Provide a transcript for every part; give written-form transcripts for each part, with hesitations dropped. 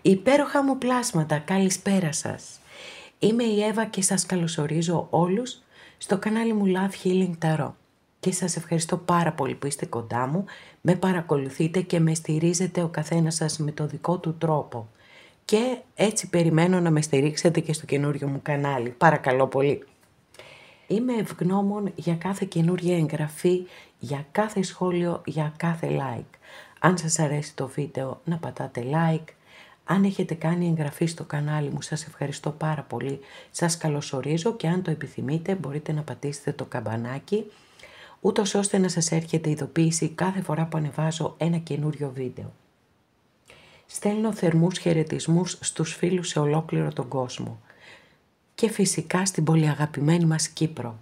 Υπέροχα μου πλάσματα, καλησπέρα σας. Είμαι η Εύα και σας καλωσορίζω όλους στο κανάλι μου Love Healing Tarot. Και σας ευχαριστώ πάρα πολύ που είστε κοντά μου, με παρακολουθείτε και με στηρίζετε ο καθένας σας με το δικό του τρόπο. Και έτσι περιμένω να με στηρίξετε και στο καινούριο μου κανάλι. Παρακαλώ πολύ. Είμαι ευγνώμων για κάθε καινούργια εγγραφή, για κάθε σχόλιο, για κάθε like. Αν σας αρέσει το βίντεο να πατάτε like. Αν έχετε κάνει εγγραφή στο κανάλι μου, σας ευχαριστώ πάρα πολύ. Σας καλωσορίζω και αν το επιθυμείτε μπορείτε να πατήσετε το καμπανάκι, ούτως ώστε να σας έρχεται ειδοποίηση κάθε φορά που ανεβάζω ένα καινούριο βίντεο. Στέλνω θερμούς χαιρετισμούς στους φίλους σε ολόκληρο τον κόσμο και φυσικά στην πολύ αγαπημένη μας Κύπρο.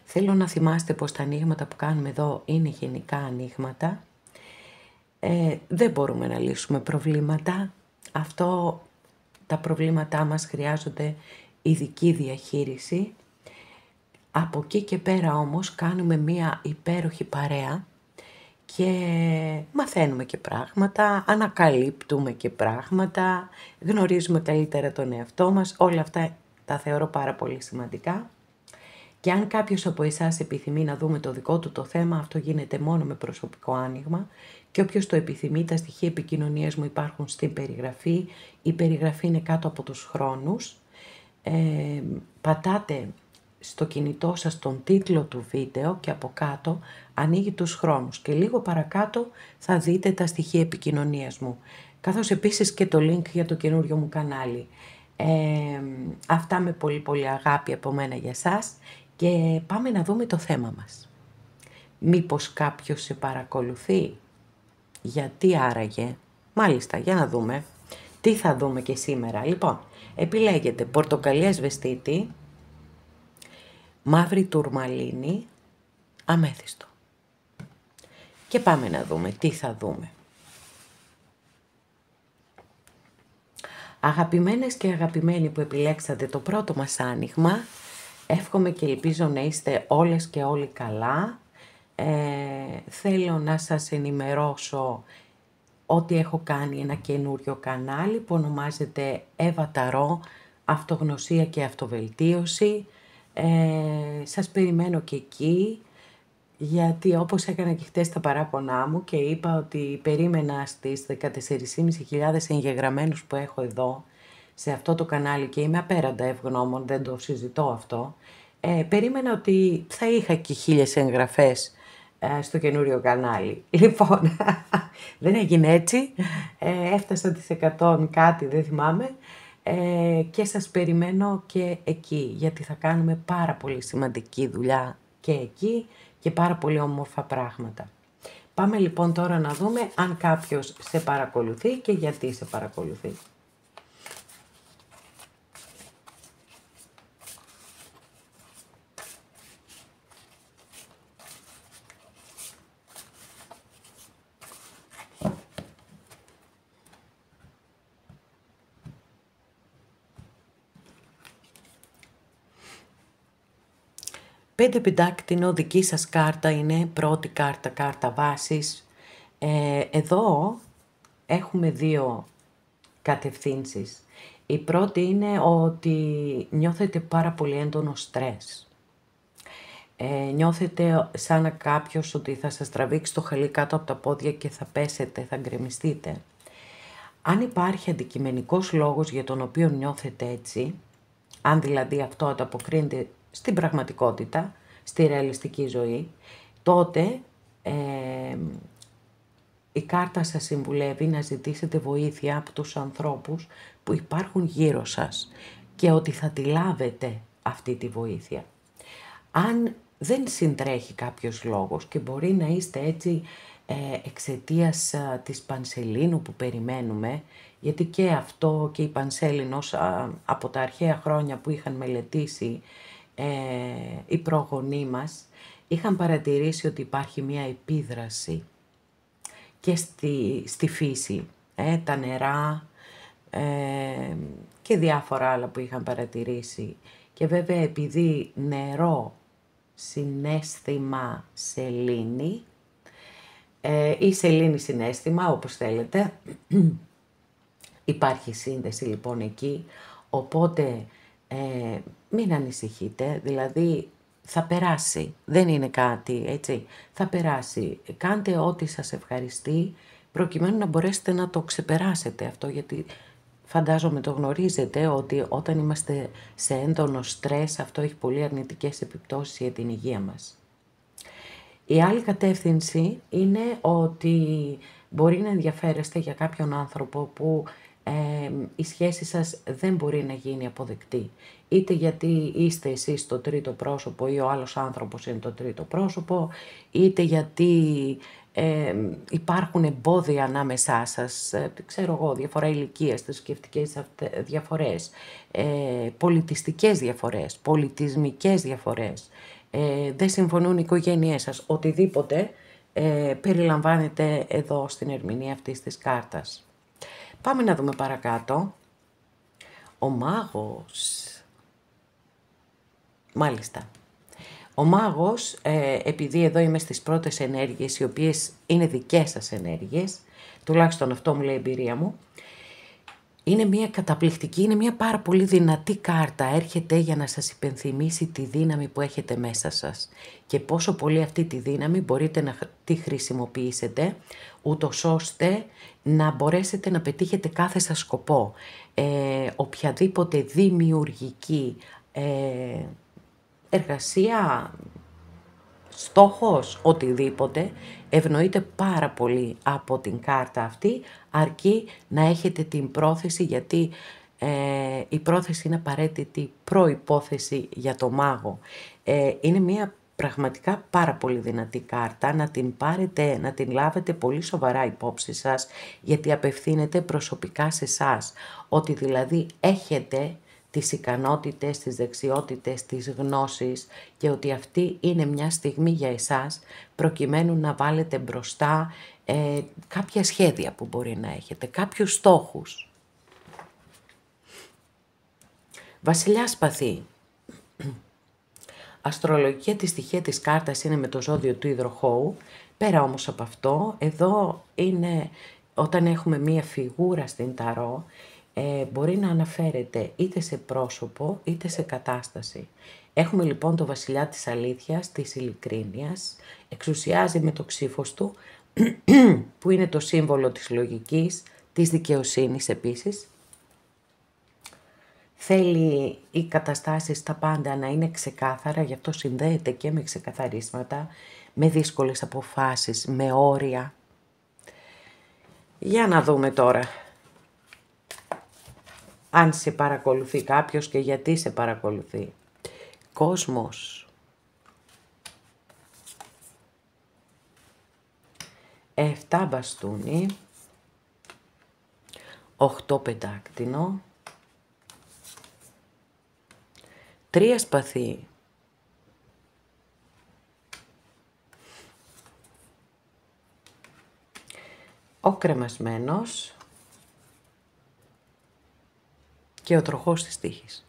Θέλω να θυμάστε πως τα ανοίγματα που κάνουμε εδώ είναι γενικά ανοίγματα. Δεν μπορούμε να λύσουμε προβλήματα. Τα προβλήματά μας χρειάζονται ειδική διαχείριση. Από εκεί και πέρα όμως κάνουμε μία υπέροχη παρέα και μαθαίνουμε και πράγματα, ανακαλύπτουμε και πράγματα, γνωρίζουμε καλύτερα τον εαυτό μας. Όλα αυτά τα θεωρώ πάρα πολύ σημαντικά. Και αν κάποιος από εσάς επιθυμεί να δούμε το δικό του το θέμα, αυτό γίνεται μόνο με προσωπικό άνοιγμα. Και όποιος το επιθυμεί, τα στοιχεία επικοινωνίας μου υπάρχουν στην περιγραφή. Η περιγραφή είναι κάτω από τους χρόνους. Πατάτε στο κινητό σας τον τίτλο του βίντεο και από κάτω ανοίγει τους χρόνους. Και λίγο παρακάτω θα δείτε τα στοιχεία επικοινωνίας μου. Καθώς επίσης και το link για το καινούριο μου κανάλι. Αυτά με πολύ πολύ αγάπη από μένα για σας. Και πάμε να δούμε το θέμα μας. Μήπως κάποιος σε παρακολουθεί? Γιατί άραγε? Μάλιστα, για να δούμε. Τι θα δούμε και σήμερα. Λοιπόν, επιλέγετε πορτοκαλία σβεστίτη, μαύρη τουρμαλίνη, αμέθιστο. Και πάμε να δούμε τι θα δούμε. Αγαπημένες και αγαπημένοι που επιλέξατε το πρώτο μας άνοιγμα, εύχομαι και ελπίζω να είστε όλες και όλοι καλά. Θέλω να σας ενημερώσω ότι έχω κάνει ένα καινούριο κανάλι που ονομάζεται Εύα Ταρό, αυτογνωσία και αυτοβελτίωση. Σας περιμένω και εκεί, γιατί όπως έκανα και χτες τα παράπονά μου και είπα ότι περίμενα στις 14.500 εγγεγραμμένους που έχω εδώ σε αυτό το κανάλι και είμαι απέραντα ευγνώμων, δεν το συζητώ αυτό, περίμενα ότι θα είχα και 1.000 εγγραφές στο καινούριο κανάλι. Λοιπόν, δεν έγινε έτσι, έφτασα τις 100 κάτι, δεν θυμάμαι, και σας περιμένω και εκεί, γιατί θα κάνουμε πάρα πολύ σημαντική δουλειά και εκεί και πάρα πολύ όμορφα πράγματα. Πάμε λοιπόν τώρα να δούμε αν κάποιος σε παρακολουθεί και γιατί σε παρακολουθεί. Πέντε πεντάκτηνο, δική σας κάρτα είναι, πρώτη κάρτα, κάρτα βάσης. Εδώ έχουμε δύο κατευθύνσεις. Η πρώτη είναι ότι νιώθετε πάρα πολύ έντονο στρες. Νιώθετε σαν κάποιος ότι θα σας τραβήξει το χαλί κάτω από τα πόδια και θα πέσετε, θα γκρεμιστείτε. Αν υπάρχει αντικειμενικός λόγος για τον οποίο νιώθετε έτσι, αν δηλαδή αυτό ανταποκρίνεται στην πραγματικότητα, στη ρεαλιστική ζωή, τότε η κάρτα σας συμβουλεύει να ζητήσετε βοήθεια από τους ανθρώπους που υπάρχουν γύρω σας και ότι θα τη λάβετε αυτή τη βοήθεια. Αν δεν συντρέχει κάποιος λόγος και μπορεί να είστε έτσι εξαιτίας της πανσελίνου που περιμένουμε, γιατί και αυτό και η πανσέλινος από τα αρχαία χρόνια που είχαν μελετήσει οι προγονείς μας, είχαν παρατηρήσει ότι υπάρχει μια επίδραση και στη φύση, τα νερά και διάφορα άλλα που είχαν παρατηρήσει. Και βέβαια επειδή νερό, συναίσθημα, σελήνη ή σελήνη συναίσθημα, όπως θέλετε, Υπάρχει σύνδεση λοιπόν εκεί, οπότε μην ανησυχείτε, δηλαδή θα περάσει, δεν είναι κάτι έτσι, θα περάσει. Κάντε ό,τι σας ευχαριστεί προκειμένου να μπορέσετε να το ξεπεράσετε αυτό, γιατί φαντάζομαι το γνωρίζετε ότι όταν είμαστε σε έντονο στρες αυτό έχει πολύ αρνητικές επιπτώσεις για την υγεία μας. Η άλλη κατεύθυνση είναι ότι μπορεί να ενδιαφέρεστε για κάποιον άνθρωπο που η σχέση σας δεν μπορεί να γίνει αποδεκτή. Είτε γιατί είστε εσείς το τρίτο πρόσωπο ή ο άλλος άνθρωπος είναι το τρίτο πρόσωπο, είτε γιατί υπάρχουν εμπόδια ανάμεσά σας, ξέρω εγώ, διαφορά ηλικίας, θρησκευτικές διαφορές, πολιτιστικές διαφορές, πολιτισμικές διαφορές, δεν συμφωνούν οι οικογένειές σας, οτιδήποτε περιλαμβάνεται εδώ στην ερμηνεία αυτής της κάρτας. Πάμε να δούμε παρακάτω. Ο μάγος. Μάλιστα. Ο μάγος, επειδή εδώ είμαι στις πρώτες ενέργειες, οι οποίες είναι δικές σας ενέργειες, τουλάχιστον αυτό μου λέει η εμπειρία μου, είναι μια καταπληκτική, είναι μια πάρα πολύ δυνατή κάρτα. Έρχεται για να σας υπενθυμίσει τη δύναμη που έχετε μέσα σας και πόσο πολύ αυτή τη δύναμη μπορείτε να τη χρησιμοποιήσετε, ούτως ώστε να μπορέσετε να πετύχετε κάθε σας σκοπό. Οποιαδήποτε δημιουργική εργασία, στόχος, οτιδήποτε, ευνοείται πάρα πολύ από την κάρτα αυτή, αρκεί να έχετε την πρόθεση, γιατί η πρόθεση είναι απαραίτητη προϋπόθεση για το μάγο. Είναι μια πραγματικά πάρα πολύ δυνατή κάρτα, να την πάρετε, να την λάβετε πολύ σοβαρά υπόψη σας, γιατί απευθύνεται προσωπικά σε εσάς, ότι δηλαδή έχετε τις ικανότητες, τις δεξιότητες, τις γνώσεις και ότι αυτή είναι μια στιγμή για εσάς προκειμένου να βάλετε μπροστά κάποια σχέδια που μπορεί να έχετε, κάποιους στόχους. Βασιλιάς Σπαθί. Αστρολογική αντιστοιχεία της κάρτας είναι με το ζώδιο του υδροχόου. Πέρα όμως από αυτό, εδώ είναι όταν έχουμε μία φιγούρα στην ταρό, μπορεί να αναφέρεται είτε σε πρόσωπο είτε σε κατάσταση. Έχουμε λοιπόν το βασιλιά της αλήθειας, της ειλικρίνειας, εξουσιάζει με το ξύφος του, που είναι το σύμβολο της λογικής, της δικαιοσύνης επίσης. Θέλει οι καταστάσεις τα πάντα να είναι ξεκάθαρα, γι' αυτό συνδέεται και με ξεκαθαρίσματα, με δύσκολες αποφάσεις, με όρια. Για να δούμε τώρα αν σε παρακολουθεί κάποιος και γιατί σε παρακολουθεί. Κόσμος. 7 μπαστούνι. 8 πεντάκτηνο. 3 σπαθί. Ο κρεμασμένος και ο τροχός της τύχης.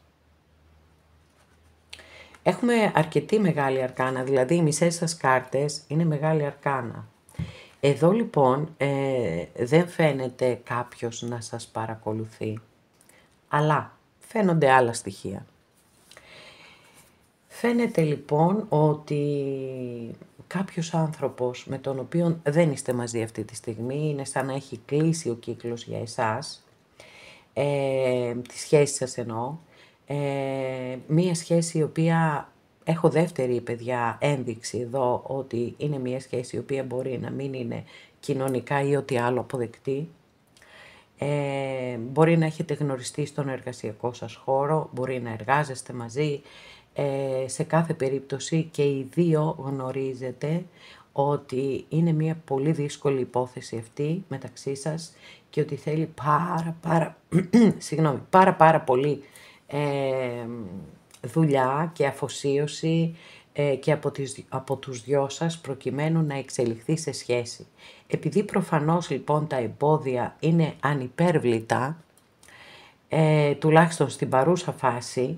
Έχουμε αρκετή μεγάλη αρκάνα, δηλαδή οι μισές σας κάρτες είναι μεγάλη αρκάνα. Εδώ λοιπόν δεν φαίνεται κάποιος να σας παρακολουθεί, αλλά φαίνονται άλλα στοιχεία. Φαίνεται λοιπόν ότι κάποιος άνθρωπος με τον οποίο δεν είστε μαζί αυτή τη στιγμή, είναι σαν να έχει κλείσει ο κύκλος για εσάς, τη σχέση σας εννοώ, μία σχέση η οποία, έχω δεύτερη παιδιά ένδειξη εδώ, ότι είναι μία σχέση η οποία μπορεί να μην είναι κοινωνικά ή ό,τι άλλο αποδεκτή. Μπορεί να έχετε γνωριστεί στον εργασιακό σας χώρο, μπορεί να εργάζεστε μαζί, σε κάθε περίπτωση και οι δύο γνωρίζετε ότι είναι μια πολύ δύσκολη υπόθεση αυτή μεταξύ σας και ότι θέλει πάρα πολύ δουλειά και αφοσίωση και από τους δυο σας προκειμένου να εξελιχθεί σε σχέση. Επειδή προφανώς λοιπόν τα εμπόδια είναι ανυπέρβλητα, τουλάχιστον στην παρούσα φάση,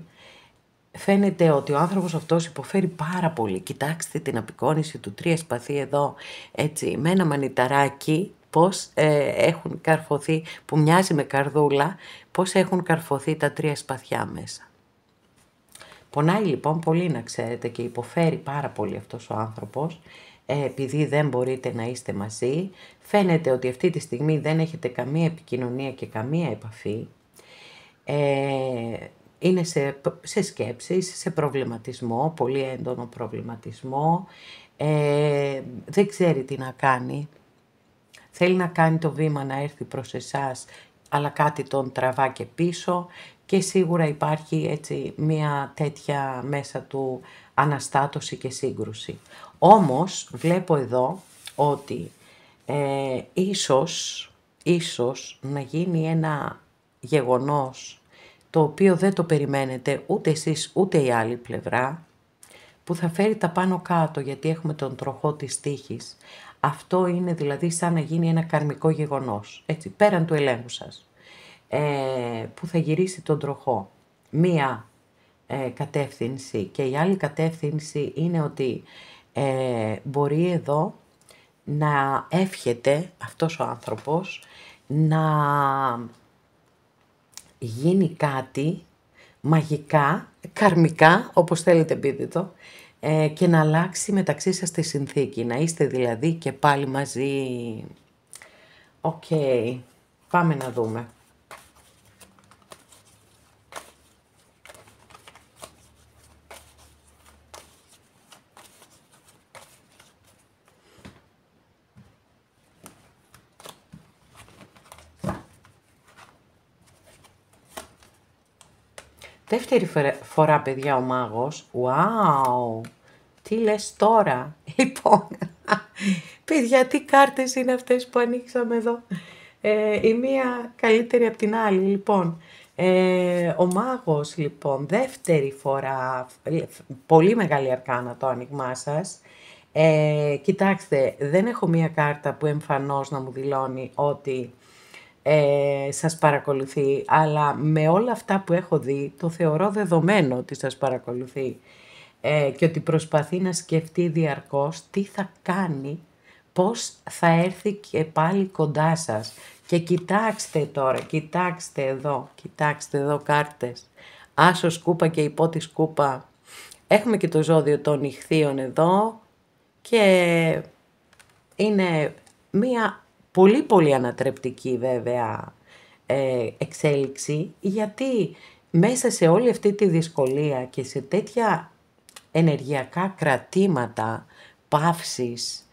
φαίνεται ότι ο άνθρωπος αυτός υποφέρει πάρα πολύ. Κοιτάξτε την απεικόνιση του 3 σπαθί εδώ, έτσι, με ένα μανιταράκι, πώς έχουν καρφωθεί, που μοιάζει με καρδούλα, πώς έχουν καρφωθεί τα 3 σπαθιά μέσα. Πονάει λοιπόν πολύ, να ξέρετε, και υποφέρει πάρα πολύ αυτός ο άνθρωπος, επειδή δεν μπορείτε να είστε μαζί. Φαίνεται ότι αυτή τη στιγμή δεν έχετε καμία επικοινωνία και καμία επαφή. Είναι σε σκέψεις, σε προβληματισμό, πολύ έντονο προβληματισμό. Δεν ξέρει τι να κάνει. Θέλει να κάνει το βήμα να έρθει προς εσάς, αλλά κάτι τον τραβά και πίσω, και σίγουρα υπάρχει έτσι μία τέτοια μέσα του αναστάτωση και σύγκρουση. Όμως βλέπω εδώ ότι ίσως να γίνει ένα γεγονός το οποίο δεν το περιμένετε ούτε εσείς ούτε η άλλη πλευρά, που θα φέρει τα πάνω κάτω, γιατί έχουμε τον τροχό της τύχης. Αυτό είναι δηλαδή σαν να γίνει ένα καρμικό γεγονός, έτσι, πέραν του ελέγχου σας, που θα γυρίσει τον τροχό. Μία κατεύθυνση, και η άλλη κατεύθυνση είναι ότι μπορεί εδώ να εύχεται αυτός ο άνθρωπος να γίνει κάτι μαγικά, καρμικά, όπως θέλετε πείτε το, και να αλλάξει μεταξύ σας τη συνθήκη, να είστε δηλαδή και πάλι μαζί. Οκ, πάμε να δούμε. Δεύτερη φορά, παιδιά, ο μάγος. Wow! Τι λες τώρα? Λοιπόν, παιδιά, τι κάρτες είναι αυτές που ανοίξαμε εδώ. Η μία καλύτερη από την άλλη, λοιπόν. Ο μάγος, λοιπόν, δεύτερη φορά, πολύ μεγάλη αρκάνα το άνοιγμά σας. Κοιτάξτε, δεν έχω μία κάρτα που εμφανώς να μου δηλώνει ότι σας παρακολουθεί, αλλά με όλα αυτά που έχω δει, το θεωρώ δεδομένο ότι σας παρακολουθεί, και ότι προσπαθεί να σκεφτεί διαρκώς τι θα κάνει, πώς θα έρθει και πάλι κοντά σας. Και κοιτάξτε τώρα, κοιτάξτε εδώ κάρτες. Άσος σκούπα και υπότη σκούπα. Έχουμε και το ζώδιο των Ιχθύων εδώ, και είναι μία πολύ πολύ ανατρεπτική βέβαια εξέλιξη, γιατί μέσα σε όλη αυτή τη δυσκολία και σε τέτοια ενεργειακά κρατήματα, παύσεις,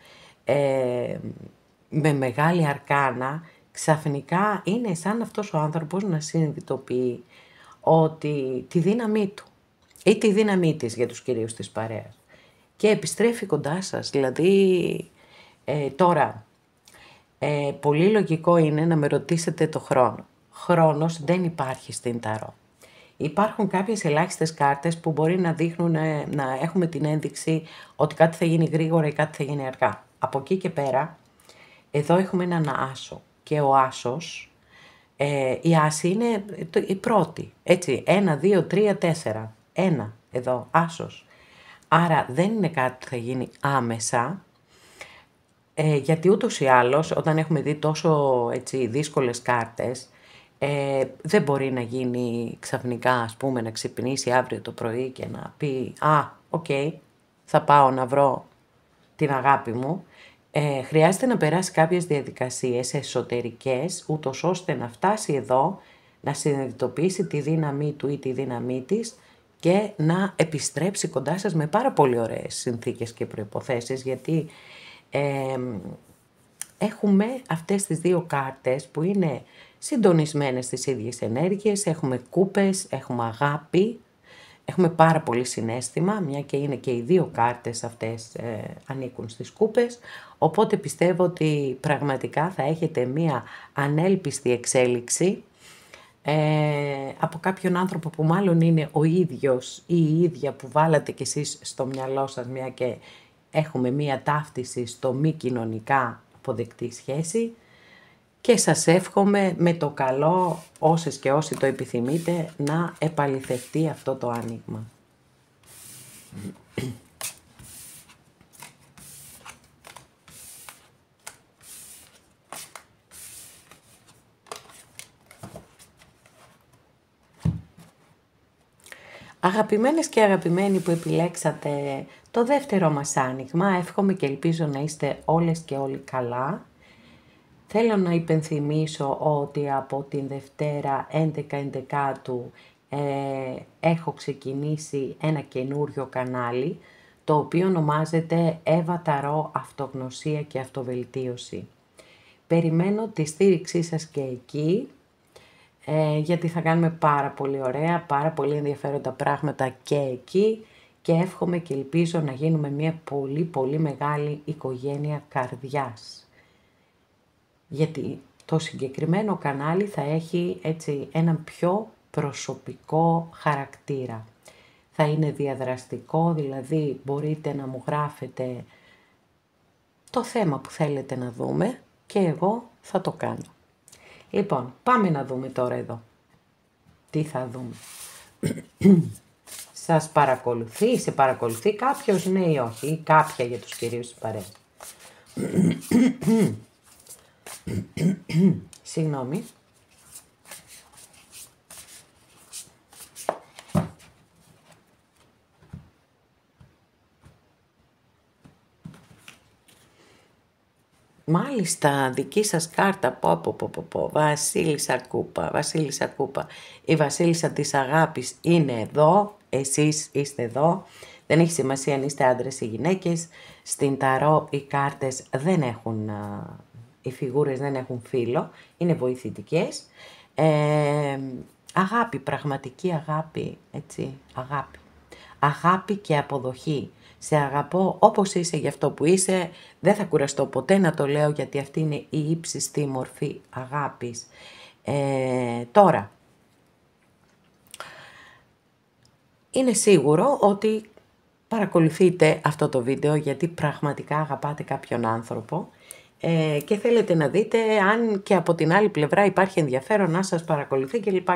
με μεγάλη αρκάνα, ξαφνικά είναι σαν αυτός ο άνθρωπος να συνειδητοποιεί ότι τη δύναμή του ή τη δύναμή της, για τους κυρίους της παρέας, και επιστρέφει κοντά σας. Δηλαδή τώρα πολύ λογικό είναι να με ρωτήσετε το χρόνο. Χρόνος δεν υπάρχει στην ταρό. Υπάρχουν κάποιες ελάχιστες κάρτες που μπορεί να δείχνουν, να έχουμε την ένδειξη ότι κάτι θα γίνει γρήγορα ή κάτι θα γίνει αργά. Από εκεί και πέρα, εδώ έχουμε έναν άσο, και ο άσος, η άση είναι η πρώτη, έτσι, 1, 2, 3, 4, 1, εδώ, άσος. Άρα δεν είναι κάτι που θα γίνει άμεσα, γιατί ούτως ή άλλως, όταν έχουμε δει τόσο έτσι δύσκολες κάρτες, δεν μπορεί να γίνει ξαφνικά, ας πούμε, να ξυπνήσει αύριο το πρωί και να πει «οκ, θα πάω να βρω την αγάπη μου». Χρειάζεται να περάσει κάποιες διαδικασίες εσωτερικές, ούτως ώστε να φτάσει εδώ, να συνειδητοποιήσει τη δύναμή του ή τη δύναμή της, και να επιστρέψει κοντά σας με πάρα πολύ ωραίες συνθήκες και προϋποθέσεις, γιατί έχουμε αυτές τις δύο κάρτες που είναι συντονισμένες στις ίδιες ενέργειες. Έχουμε κούπες, έχουμε αγάπη, έχουμε πάρα πολύ συναίσθημα, μια και είναι και οι δύο κάρτες αυτές ανήκουν στις κούπες, οπότε πιστεύω ότι πραγματικά θα έχετε μια ανέλπιστη εξέλιξη από κάποιον άνθρωπο που μάλλον είναι ο ίδιος ή η ίδια που βάλατε κι εσείς στο μυαλό σας, μια και έχουμε μία ταύτιση στο μη κοινωνικά αποδεκτή σχέση, και σας εύχομαι με το καλό, όσες και όσοι το επιθυμείτε, να επαληθευτεί αυτό το άνοιγμα. Αγαπημένες και αγαπημένοι που επιλέξατε το δεύτερο μας άνοιγμα, εύχομαι και ελπίζω να είστε όλες και όλοι καλά. Θέλω να υπενθυμίσω ότι από την Δευτέρα 11 Ενδεκάτου έχω ξεκινήσει ένα καινούριο κανάλι, το οποίο ονομάζεται Εύα Ταρό Αυτογνωσία και Αυτοβελτίωση. Περιμένω τη στήριξή σας και εκεί, γιατί θα κάνουμε πάρα πολύ ωραία, πάρα πολύ ενδιαφέροντα πράγματα και εκεί και εύχομαι και ελπίζω να γίνουμε μια πολύ πολύ μεγάλη οικογένεια καρδιάς. Γιατί το συγκεκριμένο κανάλι θα έχει έτσι έναν πιο προσωπικό χαρακτήρα. Θα είναι διαδραστικό, δηλαδή μπορείτε να μου γράφετε το θέμα που θέλετε να δούμε και εγώ θα το κάνω. Λοιπόν, πάμε να δούμε τώρα εδώ. Τι θα δούμε. Σας παρακολουθεί, σε παρακολουθεί κάποιος, ναι ή όχι, ή κάποια για τους κυρίους της παρέας. Συγγνώμη. Μάλιστα, δική σας κάρτα, Βασίλισσα Κούπα, Βασίλισσα Κούπα. Η Βασίλισσα της Αγάπης είναι εδώ, εσείς είστε εδώ. Δεν έχει σημασία αν είστε άντρες ή γυναίκες. Στην Ταρό οι κάρτες δεν έχουν, οι φιγούρες δεν έχουν φύλο, είναι βοηθητικές. Αγάπη, πραγματική αγάπη, έτσι, αγάπη. Αγάπη και αποδοχή. Σε αγαπώ όπως είσαι για αυτό που είσαι, δεν θα κουραστώ ποτέ να το λέω γιατί αυτή είναι η ύψιστη μορφή αγάπης. Τώρα, είναι σίγουρο ότι παρακολουθείτε αυτό το βίντεο γιατί πραγματικά αγαπάτε κάποιον άνθρωπο και θέλετε να δείτε αν και από την άλλη πλευρά υπάρχει ενδιαφέρον να σας παρακολουθεί κλπ.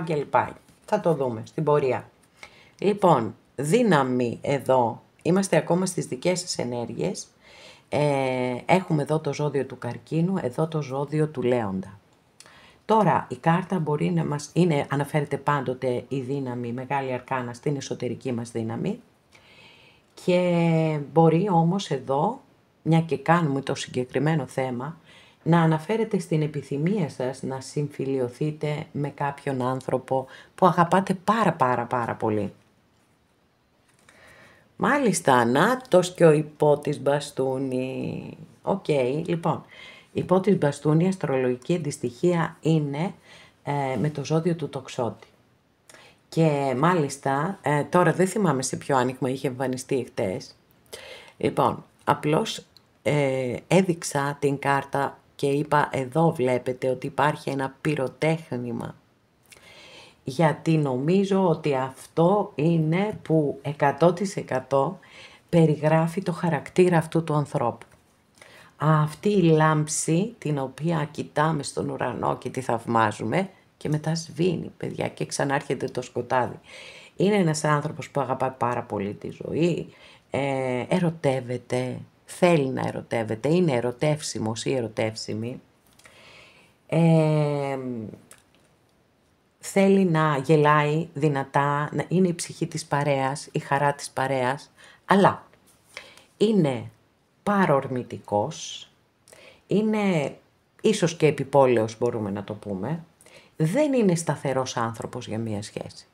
Θα το δούμε στην πορεία. Λοιπόν, δύναμη εδώ. Είμαστε ακόμα στις δικές σας ενέργειες. Έχουμε εδώ το ζώδιο του Καρκίνου, εδώ το ζώδιο του Λέοντα. Τώρα, η κάρτα μπορεί να μας αναφέρεται πάντοτε η δύναμη, μεγάλη αρκάνα στην εσωτερική μας δύναμη. Και μπορεί όμως εδώ, μια και κάνουμε το συγκεκριμένο θέμα, να αναφέρεται στην επιθυμία σας να συμφιλιωθείτε με κάποιον άνθρωπο που αγαπάτε πάρα πολύ. Μάλιστα, νάτος και ο υπότης μπαστούνι. Οκ, λοιπόν, υπότης μπαστούνι, αστρολογική αντιστοιχεία είναι με το ζώδιο του τοξότη. Και μάλιστα, τώρα δεν θυμάμαι σε ποιο άνοιγμα είχε εμφανιστεί χτες. Λοιπόν, απλώς έδειξα την κάρτα και είπα εδώ βλέπετε ότι υπάρχει ένα πυροτέχνημα. Γιατί νομίζω ότι αυτό είναι που 100% περιγράφει το χαρακτήρα αυτού του ανθρώπου. Αυτή η λάμψη την οποία κοιτάμε στον ουρανό και τη θαυμάζουμε και μετά σβήνει παιδιά και ξανάρχεται το σκοτάδι. Είναι ένας άνθρωπος που αγαπάει πάρα πολύ τη ζωή, ερωτεύεται, θέλει να ερωτεύεται, είναι ερωτεύσιμος ή ερωτεύσιμη. Θέλει να γελάει δυνατά, να είναι η ψυχή της παρέας, η χαρά της παρέας, αλλά είναι παρορμητικός, είναι ίσως και επιπόλαιος μπορούμε να το πούμε, δεν είναι σταθερός άνθρωπος για μία σχέση.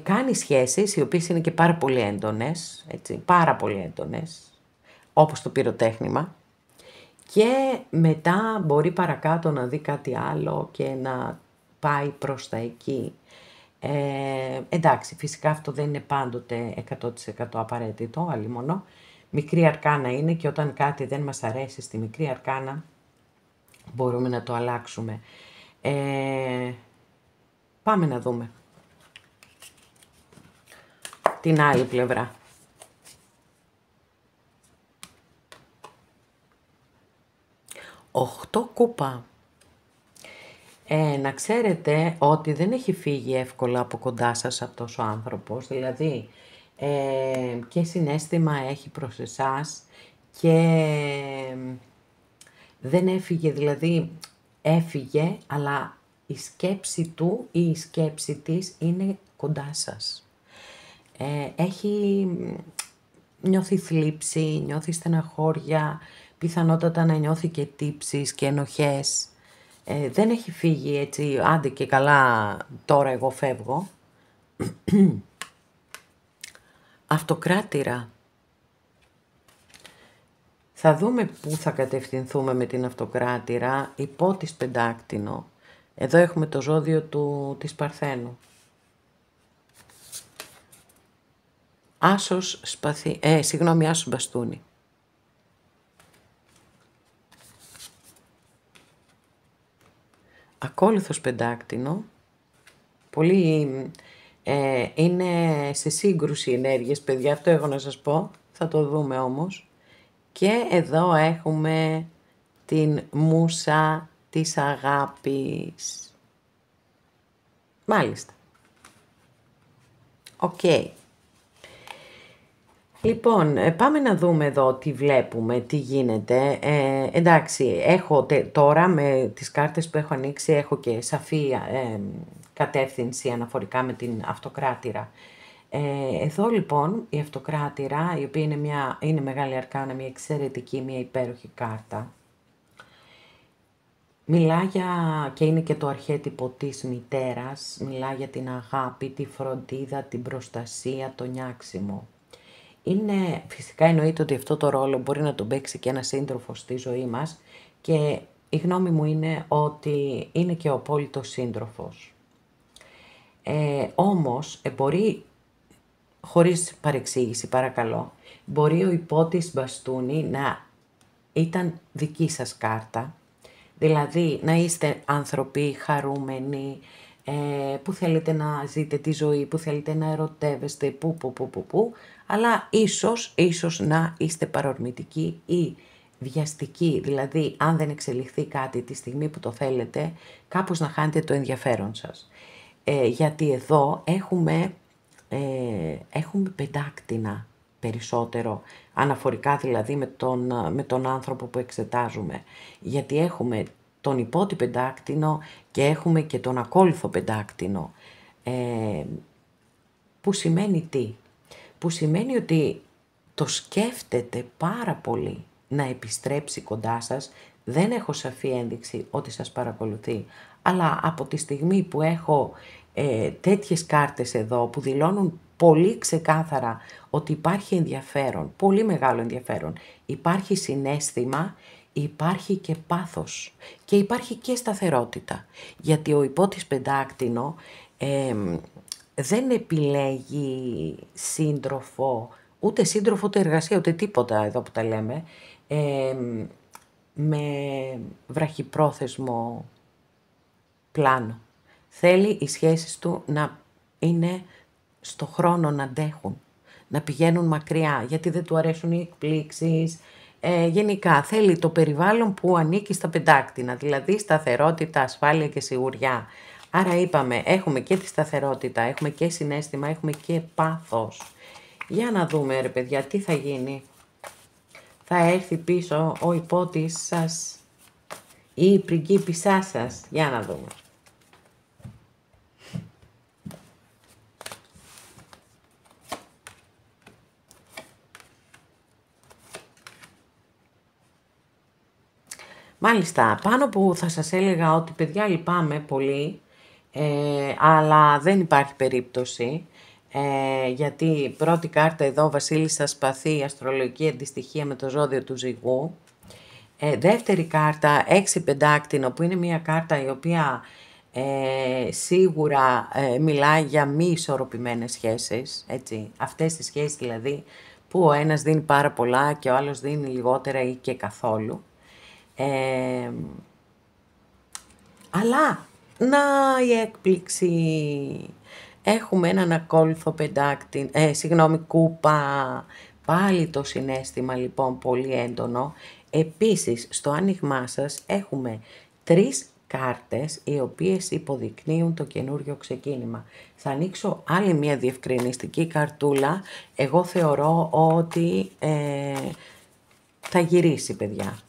Κάνει σχέσεις οι οποίες είναι και πάρα πολύ έντονες, έτσι, πάρα πολύ έντονες, όπως το πυροτέχνημα, και μετά μπορεί παρακάτω να δει κάτι άλλο και να πάει προς τα εκεί. Εντάξει, φυσικά αυτό δεν είναι πάντοτε 100% απαραίτητο, αλλήμονο. Μικρή αρκάνα είναι και όταν κάτι δεν μας αρέσει στη μικρή αρκάνα, μπορούμε να το αλλάξουμε. Πάμε να δούμε την άλλη πλευρά. Οχτώ κούπα. Να ξέρετε ότι δεν έχει φύγει εύκολα από κοντά σας αυτός ο άνθρωπος, δηλαδή και συναίσθημα έχει προς εσάς και δεν έφυγε, δηλαδή έφυγε, αλλά η σκέψη του ή η σκέψη της είναι κοντά σας. Νιώθει θλίψη, νιώθει στεναχώρια, πιθανότατα να νιώθει και τύψεις και ενοχές. Δεν έχει φύγει έτσι, άντε και καλά, τώρα εγώ φεύγω. Αυτοκράτηρα. Θα δούμε πού θα κατευθυνθούμε με την αυτοκράτηρα, υπότις πεντάκτηνο. Εδώ έχουμε το ζώδιο της Παρθένου. Άσος σπαθί, άσος μπαστούνι. Ακόλουθος πεντάκτηνο. Πολύ είναι σε σύγκρουση ενέργειες, παιδιά, αυτό έχω να σας πω. Θα το δούμε όμως. Και εδώ έχουμε την μούσα της αγάπης. Μάλιστα. Οκ. Λοιπόν, πάμε να δούμε εδώ τι βλέπουμε, τι γίνεται. Εντάξει, έχω τώρα με τις κάρτες που έχω ανοίξει, έχω και σαφή κατεύθυνση αναφορικά με την αυτοκράτηρα. Εδώ λοιπόν η αυτοκράτηρα, η οποία είναι μεγάλη αρκάνα, μια εξαιρετική, μια υπέροχη κάρτα. Μιλά και είναι και το αρχέτυπο της μητέρας, μιλά για την αγάπη, τη φροντίδα, την προστασία, το νιάξιμο. Φυσικά εννοείται ότι αυτό το ρόλο μπορεί να τον παίξει και ένα σύντροφο στη ζωή μας και η γνώμη μου είναι ότι είναι και ο απόλυτος σύντροφος. Όμως μπορεί, χωρίς παρεξήγηση παρακαλώ, μπορεί ο υπότης μπαστούνι να ήταν δική σας κάρτα, δηλαδή να είστε άνθρωποι χαρούμενοι, που θέλετε να ζείτε τη ζωή, που θέλετε να ερωτεύεστε, αλλά ίσως να είστε παρορμητικοί ή βιαστικοί, δηλαδή αν δεν εξελιχθεί κάτι τη στιγμή που το θέλετε, κάπως να χάνετε το ενδιαφέρον σας. Γιατί εδώ έχουμε πεντάκτηνα περισσότερο, αναφορικά δηλαδή με τον άνθρωπο που εξετάζουμε, γιατί έχουμε τον υπότι πεντάκτηνο και έχουμε και τον ακόλουθο πεντάκτηνο, που σημαίνει τι? Που σημαίνει ότι το σκέφτεται πάρα πολύ να επιστρέψει κοντά σας. Δεν έχω σαφή ένδειξη ότι σας παρακολουθεί, αλλά από τη στιγμή που έχω τέτοιες κάρτες εδώ που δηλώνουν πολύ ξεκάθαρα ότι υπάρχει ενδιαφέρον, πολύ μεγάλο ενδιαφέρον, υπάρχει συναίσθημα, υπάρχει και πάθος και υπάρχει και σταθερότητα, γιατί ο υπότης πεντάκτηνο δεν επιλέγει σύντροφο, ούτε εργασία, ούτε τίποτα εδώ που τα λέμε, με βραχυπρόθεσμο πλάνο. Θέλει οι σχέσεις του να είναι στο χρόνο, να αντέχουν, να πηγαίνουν μακριά, γιατί δεν του αρέσουν οι εκπλήξεις. Γενικά θέλει το περιβάλλον που ανήκει στα πεντάκτηνα, δηλαδή σταθερότητα, ασφάλεια και σιγουριά. Άρα είπαμε, έχουμε και τη σταθερότητα, έχουμε και συναίσθημα, έχουμε και πάθος. Για να δούμε ρε παιδιά, τι θα γίνει. Θα έρθει πίσω ο υπότης σας ή η πριγκίπισσά σας. Για να δούμε. Μάλιστα, πάνω που θα σας έλεγα ότι παιδιά λυπάμαι πολύ, αλλά δεν υπάρχει περίπτωση, γιατί η πρώτη κάρτα εδώ, Βασίλισσα Σπαθή, αστρολογική αντιστοιχεία με το ζώδιο του Ζυγού. Δεύτερη κάρτα, 6 πεντάκτηνο, που είναι μια κάρτα η οποία σίγουρα μιλάει για μη ισορροπημένες σχέσεις, έτσι, αυτές τις σχέσεις δηλαδή που ο ένας δίνει πάρα πολλά και ο άλλος δίνει λιγότερα ή και καθόλου. Αλλά να η έκπληξη, έχουμε έναν ακόλουθο πεντάκτηνο, κούπα, πάλι το συναίσθημα λοιπόν πολύ έντονο. Επίσης στο άνοιγμά σας έχουμε 3 κάρτες οι οποίες υποδεικνύουν το καινούριο ξεκίνημα. Θα ανοίξω άλλη μια διευκρινιστική καρτούλα, εγώ θεωρώ ότι θα γυρίσει παιδιά.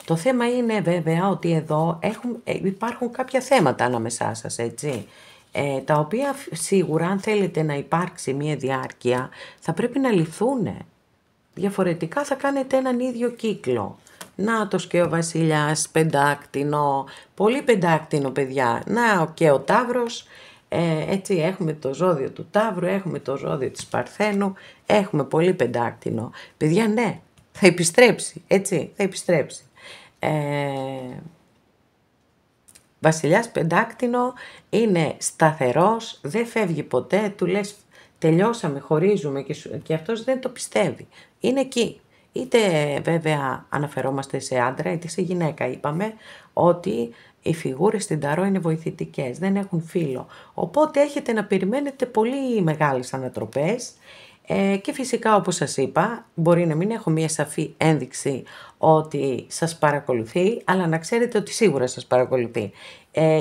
Το θέμα είναι βέβαια ότι εδώ υπάρχουν κάποια θέματα ανάμεσά σας, έτσι. τα οποία σίγουρα αν θέλετε να υπάρξει μία διάρκεια θα πρέπει να λυθούνε. Διαφορετικά θα κάνετε έναν ίδιο κύκλο. Νάτος και ο βασιλιάς, πεντάκτηνο, πολύ πεντάκτηνο παιδιά. Να και ο Ταύρος, έτσι έχουμε το ζώδιο του Ταύρου, έχουμε το ζώδιο της Παρθένου, έχουμε πολύ πεντάκτηνο. Παιδιά ναι, θα επιστρέψει, έτσι, θα επιστρέψει. Βασιλιάς πεντάκτηνο είναι σταθερός, δεν φεύγει ποτέ, του λες τελειώσαμε, χωρίζουμε και αυτός δεν το πιστεύει. Είναι εκεί. Είτε βέβαια αναφερόμαστε σε άντρα είτε σε γυναίκα. Είπαμε ότι οι φιγούρες στην ταρό είναι βοηθητικές, δεν έχουν φύλλο. Οπότε έχετε να περιμένετε πολύ μεγάλες ανατροπές. Και φυσικά όπως σας είπα, μπορεί να μην έχω μία σαφή ένδειξη ότι σας παρακολουθεί, αλλά να ξέρετε ότι σίγουρα σας παρακολουθεί.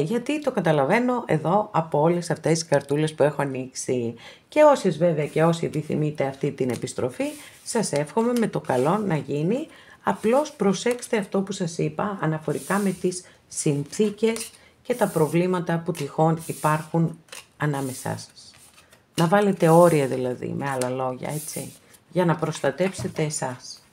Γιατί το καταλαβαίνω εδώ από όλες αυτές τις καρτούλες που έχω ανοίξει. Και όσες βέβαια και όσοι επιθυμείτε αυτή την επιστροφή, σας εύχομαι με το καλό να γίνει. Απλώς προσέξτε αυτό που σας είπα αναφορικά με τις συνθήκες και τα προβλήματα που τυχόν υπάρχουν ανάμεσά σας. Να βάλετε όρια δηλαδή, με άλλα λόγια, έτσι, για να προστατέψετε εσάς.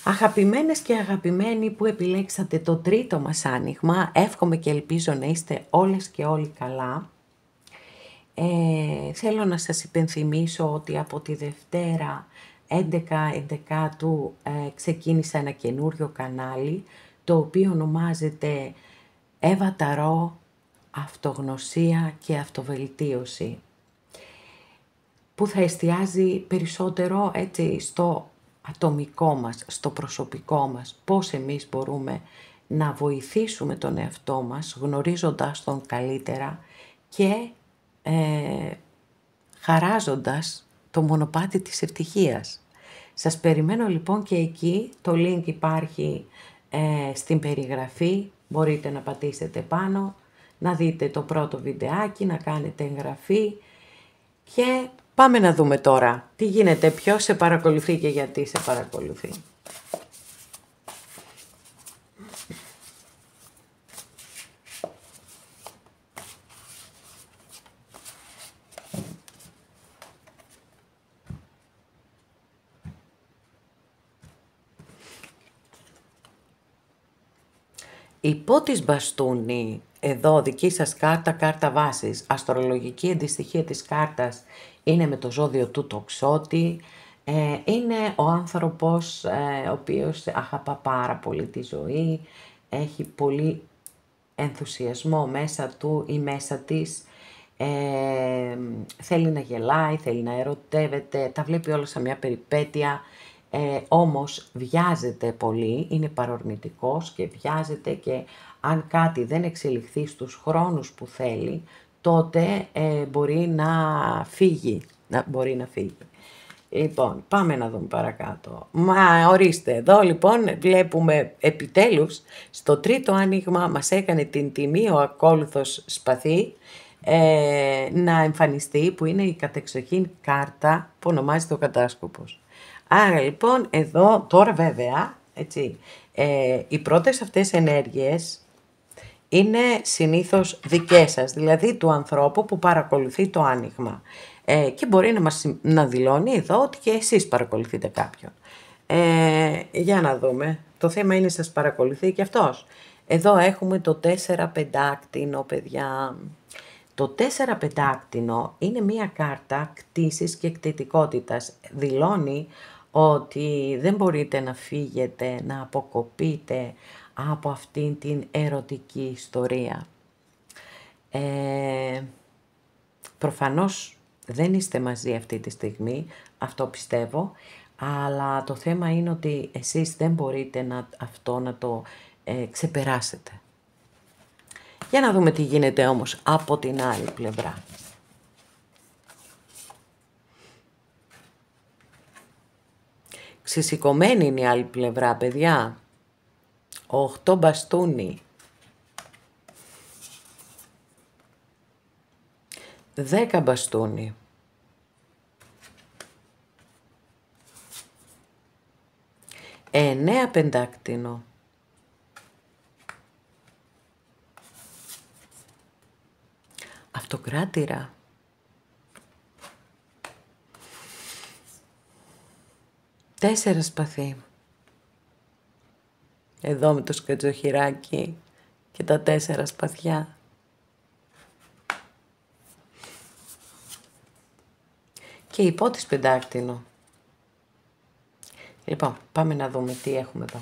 Αγαπημένες και αγαπημένοι που επιλέξατε το τρίτο μας άνοιγμα, εύχομαι και ελπίζω να είστε όλες και όλοι καλά. Θέλω να σας υπενθυμίσω ότι από τη Δευτέρα 11 του ξεκίνησα ένα καινούριο κανάλι, το οποίο ονομάζεται Εύα Ταρό, αυτογνωσία και αυτοβελτίωση, που θα εστιάζει περισσότερο έτσι στο ατομικό μας, στο προσωπικό μας, πώς εμείς μπορούμε να βοηθήσουμε τον εαυτό μας γνωρίζοντας τον καλύτερα και χαράζοντας το μονοπάτι της ευτυχίας. Σας περιμένω λοιπόν και εκεί, το link υπάρχει στην περιγραφή, μπορείτε να πατήσετε πάνω, να δείτε το πρώτο βιντεάκι, να κάνετε εγγραφή και πάμε να δούμε τώρα τι γίνεται, ποιος σε παρακολουθεί και γιατί σε παρακολουθεί. Η Πότης Μπαστούνη, εδώ δική σας κάρτα, κάρτα βάσης, αστρολογική αντιστοιχεία της κάρτας είναι με το ζώδιο του Τοξότη, είναι ο άνθρωπος ο οποίος αγαπά πάρα πολύ τη ζωή, έχει πολύ ενθουσιασμό μέσα του ή μέσα της, θέλει να γελάει, θέλει να ερωτεύεται, τα βλέπει όλα σαν μια περιπέτεια. Όμως βιάζεται πολύ, είναι παρορμητικός και βιάζεται και αν κάτι δεν εξελιχθεί στους χρόνους που θέλει, τότε μπορεί να φύγει, μπορεί να φύγει. Λοιπόν, πάμε να δούμε παρακάτω. Μα ορίστε, εδώ λοιπόν βλέπουμε επιτέλους στο τρίτο άνοιγμα μας έκανε την τιμή ο ακόλουθος σπαθί να εμφανιστεί, που είναι η κατεξοχήν κάρτα που ονομάζεται ο κατάσκοπος. Άρα λοιπόν εδώ τώρα βέβαια, έτσι, οι πρώτες αυτές ενέργειες είναι συνήθως δικές σας, δηλαδή του ανθρώπου που παρακολουθεί το άνοιγμα. Και μπορεί να δηλώνει εδώ ότι και εσείς παρακολουθείτε κάποιον. Για να δούμε, το θέμα είναι σας παρακολουθεί και αυτός. Εδώ έχουμε το 4 πεντάκτηνο, παιδιά. Το 4 πεντάκτηνο είναι μία κάρτα κτήσης και κτητικότητας. Δηλώνει ότι δεν μπορείτε να φύγετε, να αποκοπείτε από αυτήν την ερωτική ιστορία. Προφανώς δεν είστε μαζί αυτή τη στιγμή, αυτό πιστεύω, αλλά το θέμα είναι ότι εσείς δεν μπορείτε αυτό να το ξεπεράσετε. Για να δούμε τι γίνεται όμως από την άλλη πλευρά. Ξεσηκωμένη είναι η άλλη πλευρά, παιδιά. 8 μπαστούνι. 10 μπαστούνι. 9 πεντάκτηνο. Αυτοκράτηρα. Τέσσερα σπαθί. Εδώ με το σκατζοχυράκι και τα 4 σπαθιά. Και υπότις πεντάκτηνο. Λοιπόν, πάμε να δούμε τι έχουμε εδώ.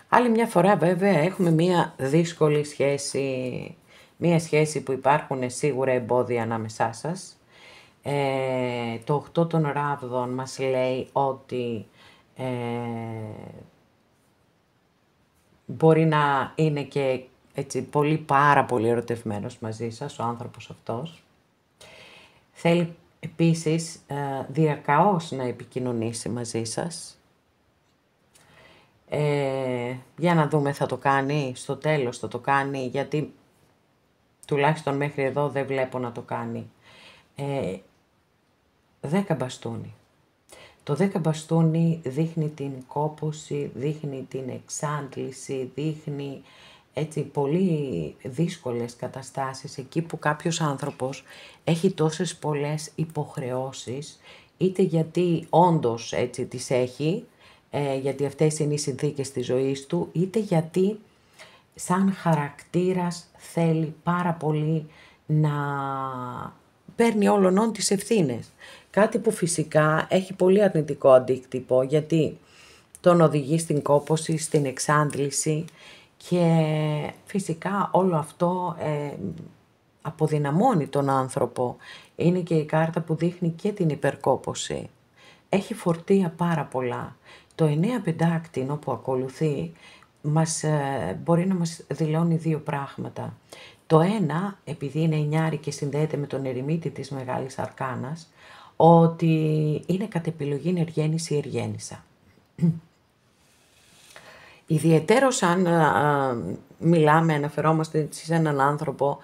Άλλη μια φορά βέβαια έχουμε μια δύσκολη σχέση, μια σχέση που υπάρχουν σίγουρα εμπόδια ανάμεσά σας. Το 8 των ράβδων μας λέει ότι μπορεί να είναι και έτσι πάρα πολύ ερωτευμένος μαζί σας ο άνθρωπος αυτός. Θέλει επίσης διακαώς να επικοινωνήσει μαζί σας. Για να δούμε, θα το κάνει, στο τέλος θα το κάνει, γιατί τουλάχιστον μέχρι εδώ δεν βλέπω να το κάνει. 10 μπαστούνι. Το 10 μπαστούνι δείχνει την κόπωση, δείχνει την εξάντληση, δείχνει έτσι πολύ δύσκολες καταστάσεις, εκεί που κάποιος άνθρωπος έχει τόσες πολλές υποχρεώσεις, είτε γιατί όντως έτσι τις έχει, γιατί αυτές είναι οι συνθήκες της ζωής του, είτε γιατί σαν χαρακτήρας θέλει πάρα πολύ να παίρνει όλων τις ευθύνες. Κάτι που φυσικά έχει πολύ αρνητικό αντίκτυπο, γιατί τον οδηγεί στην κόπωση, στην εξάντληση και φυσικά όλο αυτό αποδυναμώνει τον άνθρωπο. Είναι και η κάρτα που δείχνει και την υπερκόπωση. Έχει φορτία πάρα πολλά. Το 9 πεντάκτηνο που ακολουθεί μπορεί να μας δηλώνει 2 πράγματα. Το ένα, επειδή είναι εννιάρη και συνδέεται με τον ερημίτη της Μεγάλης Αρκάνας, ότι είναι κατ' επιλογή εργένης ή εργένισσα. Ιδιαιτέρως αν αναφερόμαστε σε έναν άνθρωπο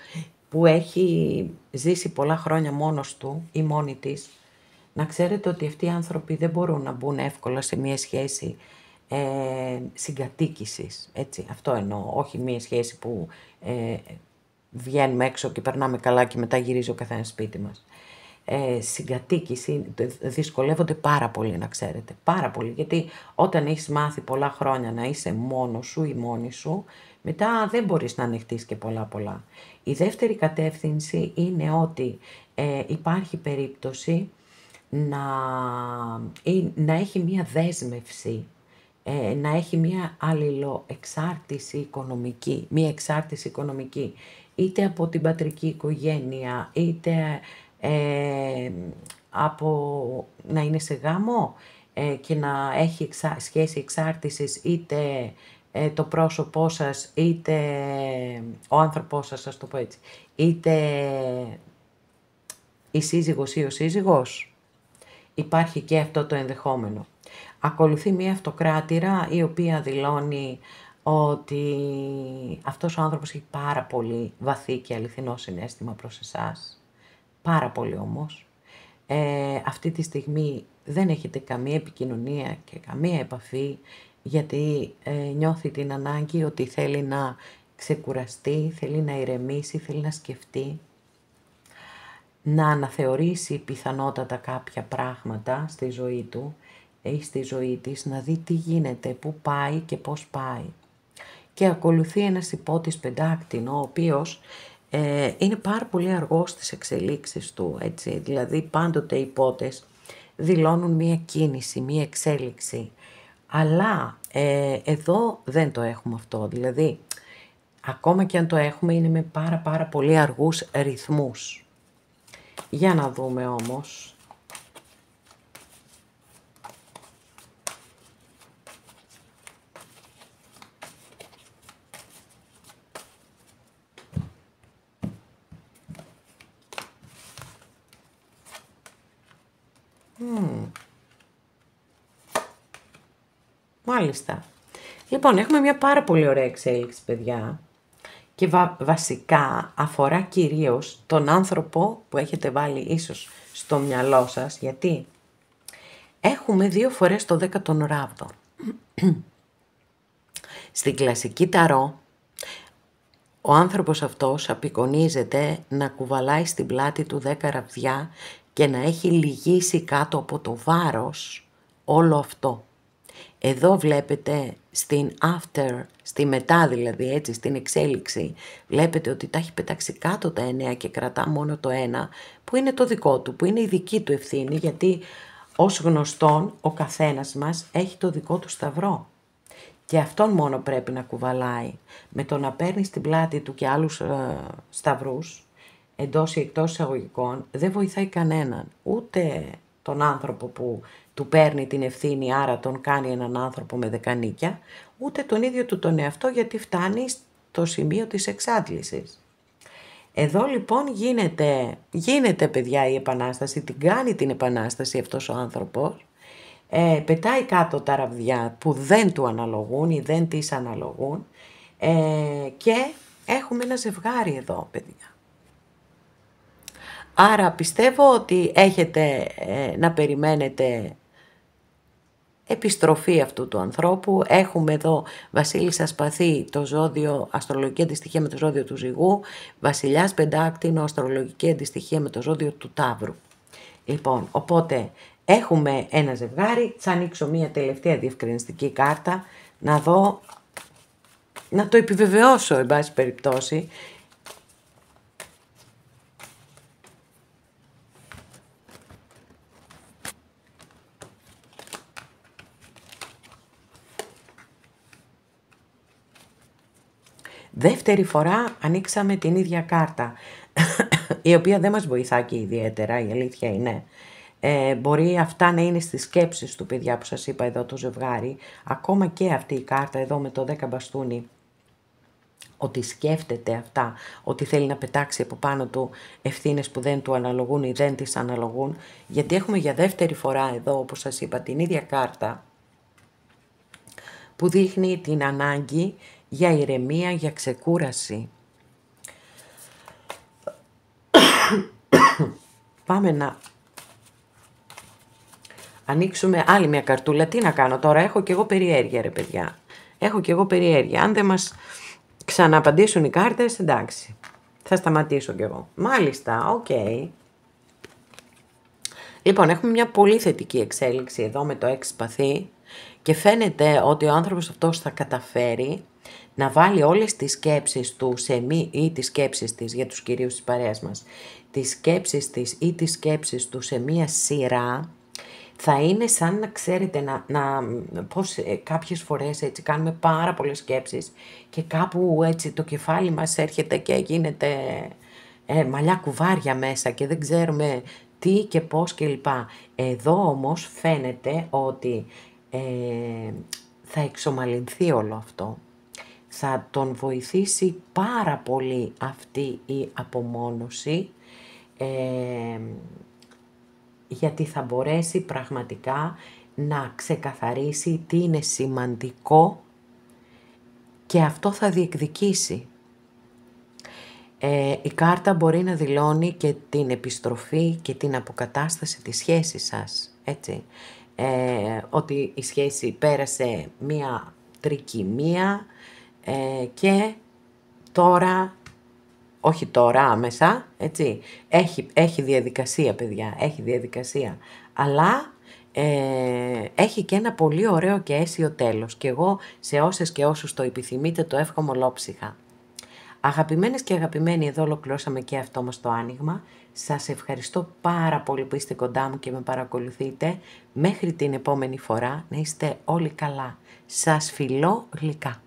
που έχει ζήσει πολλά χρόνια μόνος του ή μόνη της, να ξέρετε ότι αυτοί οι άνθρωποι δεν μπορούν να μπουν εύκολα σε μία σχέση συγκατοίκησης, έτσι, αυτό εννοώ, όχι μία σχέση που βγαίνουμε έξω και περνάμε καλά και μετά γυρίζει ο καθένας σπίτι μας. Συγκατοίκηση δυσκολεύονται πάρα πολύ, να ξέρετε, πάρα πολύ, γιατί όταν έχεις μάθει πολλά χρόνια να είσαι μόνος σου ή μόνη σου, μετά δεν μπορείς να ανοιχτείς και πολλά. Η δεύτερη κατεύθυνση είναι ότι υπάρχει περίπτωση να έχει μία δέσμευση, να έχει μία αλληλοεξάρτηση οικονομική, μία εξάρτηση οικονομική, είτε από την πατρική οικογένεια, είτε από να είναι σε γάμο και να έχει σχέση εξάρτησης, είτε το πρόσωπό σας, είτε ο άνθρωπός σας, ας το πω έτσι, είτε η σύζυγος ή ο σύζυγος. Υπάρχει και αυτό το ενδεχόμενο. Ακολουθεί μία αυτοκράτηρα η οποία δηλώνει ότι αυτός ο άνθρωπος έχει πάρα πολύ βαθύ και αληθινό συναίσθημα προς εσάς. Πάρα πολύ όμως. Αυτή τη στιγμή δεν έχετε καμία επικοινωνία και καμία επαφή, γιατί νιώθει την ανάγκη ότι θέλει να ξεκουραστεί, θέλει να ηρεμήσει, θέλει να σκεφτεί, να αναθεωρήσει πιθανότατα κάποια πράγματα στη ζωή του ή στη ζωή της, να δει τι γίνεται, πού πάει και πώς πάει. Και ακολουθεί ένας υπότης πεντάκτηνο, ο οποίος είναι πάρα πολύ αργός στις εξελίξεις του, έτσι, δηλαδή πάντοτε οι υπότες δηλώνουν μία κίνηση, μία εξέλιξη, αλλά εδώ δεν το έχουμε αυτό, δηλαδή ακόμα και αν το έχουμε είναι με πάρα πολύ αργούς ρυθμούς. Για να δούμε όμως. Μάλιστα. Λοιπόν, έχουμε μια πάρα πολύ ωραία εξέλιξη, παιδιά, και βασικά αφορά κυρίως τον άνθρωπο που έχετε βάλει ίσως στο μυαλό σας, γιατί έχουμε 2 φορές το 10 των ράβδων. Στην κλασική ταρό, ο άνθρωπος αυτός απεικονίζεται να κουβαλάει στην πλάτη του 10 ραβδιά και να έχει λυγίσει κάτω από το βάρος όλο αυτό. Εδώ βλέπετε στην after, στη μετά δηλαδή, έτσι, στην εξέλιξη, βλέπετε ότι τα έχει πετάξει κάτω τα 9 και κρατά μόνο το 1, που είναι το δικό του, που είναι η δική του ευθύνη, γιατί ως γνωστόν ο καθένας μας έχει το δικό του σταυρό. Και αυτόν μόνο πρέπει να κουβαλάει. Με το να παίρνει στην πλάτη του και άλλους σταυρούς, εντός ή εκτός εισαγωγικών, δεν βοηθάει κανέναν. Ούτε τον άνθρωπο που του παίρνει την ευθύνη, άρα τον κάνει έναν άνθρωπο με δεκανίκια, ούτε τον ίδιο του τον εαυτό, γιατί φτάνει στο σημείο της εξάντλησης. Εδώ λοιπόν γίνεται παιδιά η επανάσταση, την κάνει την επανάσταση αυτός ο άνθρωπος, πετάει κάτω τα ραβδιά που δεν του αναλογούν ή δεν της αναλογούν, και έχουμε ένα ζευγάρι εδώ, παιδιά. Άρα πιστεύω ότι έχετε να περιμένετε επιστροφή αυτού του ανθρώπου. Έχουμε εδώ Βασίλισσα Σπαθή, το ζώδιο, αστρολογική αντιστοιχεία με το ζώδιο του Ζυγού, Βασιλιάς Πεντάκτηνο, αστρολογική αντιστοιχεία με το ζώδιο του Ταύρου. Λοιπόν, οπότε έχουμε ένα ζευγάρι. Θα ανοίξω μία τελευταία διευκρινιστική κάρτα, να δω, να το επιβεβαιώσω εν πάση περιπτώσει. Δεύτερη φορά ανοίξαμε την ίδια κάρτα, η οποία δεν μας βοηθά και ιδιαίτερα, η αλήθεια είναι. Μπορεί αυτά να είναι στις σκέψεις του, παιδιά, που σας είπα εδώ το ζευγάρι. Ακόμα και αυτή η κάρτα εδώ με το 10 μπαστούνι, ότι σκέφτεται αυτά, ότι θέλει να πετάξει από πάνω του ευθύνες που δεν του αναλογούν ή δεν τις αναλογούν. Γιατί έχουμε για δεύτερη φορά εδώ, όπως σας είπα, την ίδια κάρτα που δείχνει την ανάγκη για ηρεμία, για ξεκούραση. Πάμε να ανοίξουμε άλλη μια καρτούλα. Τι να κάνω τώρα, έχω και εγώ περιέργεια, ρε παιδιά. Έχω και εγώ περιέργεια. Αν δεν μας ξαναπαντήσουν οι κάρτες, εντάξει, θα σταματήσω κι εγώ. Μάλιστα, οκ. Λοιπόν, έχουμε μια πολύ θετική εξέλιξη εδώ με το 6 σπαθί και φαίνεται ότι ο άνθρωπος αυτός θα καταφέρει να βάλει όλες τις σκέψεις του ή τις σκέψεις της, για τους κυρίους της παρέας μας, τις σκέψεις της ή τις σκέψεις του σε μία σειρά. Θα είναι σαν να ξέρετε, πώς κάποιες φορές έτσι κάνουμε πάρα πολλές σκέψεις και κάπου έτσι το κεφάλι μας έρχεται και γίνεται μαλλιά κουβάρια μέσα και δεν ξέρουμε τι και πώς κλπ. Εδώ όμως φαίνεται ότι θα εξομαλυνθεί όλο αυτό. Θα τον βοηθήσει πάρα πολύ αυτή η απομόνωση, γιατί θα μπορέσει πραγματικά να ξεκαθαρίσει τι είναι σημαντικό και αυτό θα διεκδικήσει. Η κάρτα μπορεί να δηλώνει και την επιστροφή και την αποκατάσταση της σχέσης σας, έτσι. Ότι η σχέση πέρασε μία τρικυμία και τώρα, όχι τώρα άμεσα, έτσι, έχει διαδικασία, παιδιά, έχει διαδικασία, αλλά έχει και ένα πολύ ωραίο και αίσιο τέλος και εγώ σε όσες και όσους το επιθυμείτε το εύχομαι ολόψυχα. Αγαπημένες και αγαπημένοι, εδώ ολοκληρώσαμε και αυτό μας το άνοιγμα. Σας ευχαριστώ πάρα πολύ που είστε κοντά μου και με παρακολουθείτε. Μέχρι την επόμενη φορά να είστε όλοι καλά. Σας φιλώ γλυκά.